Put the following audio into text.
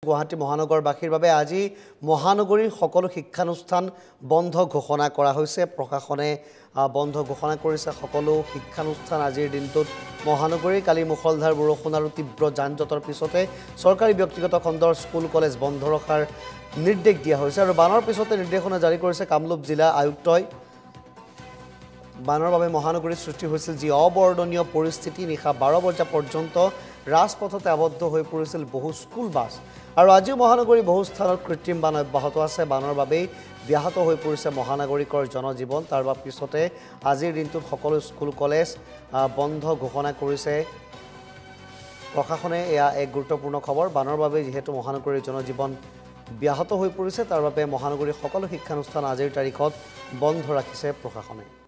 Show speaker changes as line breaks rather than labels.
গুৱাহাটী মহানগৰবাসীৰ বাবে আজি মহানগৰীৰ সকলো শিক্ষানুষ্ঠান বন্ধ ঘোষণা কৰা হৈছে প্ৰশাসনে বন্ধ ঘোষণা কৰিছে সকলো শিক্ষানুষ্ঠান আজিৰ দিনটোত মহানগৰীৰ কালি মুখলধাৰ বৰষুণ আৰু তীব্ৰ যানজঁটৰ পিছতে চৰকাৰী ব্যক্তিগত খণ্ডৰ স্কুল কলেজ বন্ধ ৰখাৰ নিৰ্দেশ দিয়া হৈছে আৰু বানৰ পিছতে নিৰ্দেশনা জাৰি কৰিছে কামৰূপ জিলা আয়ুক্তই বানৰ বাবে মহানগৰীৰ সৃষ্টি হৈছিল যি অবৰ্ণনীয় পৰিস্থিতি নিশা 12 বজা পৰ্যন্ত ৰাজপথতে আবদ্ধ হৈ পৰিছিল বহু স্কুল বাছ আৰু আজি মহানগৰী বহু স্থানত কৃত্ৰিম বান অব্যাহত আছে বানৰ বাবে ব্যাহত হৈ পৰিছে মহানগৰীকৰ জনজীৱন তাৰ পিছতে আজিৰ দিনটোত সকলো স্কুল কলেজ বন্ধ ঘোষণা কৰিছে প্ৰশাসনে এয়া এক গুৰুত্বপূৰ্ণ খবৰ বানৰ বাবে যেহেতু মহানগৰীৰ জনজীৱন ব্যাহত হৈ পৰিছে তাৰ বাবে মহানগৰীৰ সকলো শিক্ষানুষ্ঠান আজিৰ তাৰিখত বন্ধ ৰাখিছে প্ৰশাসনে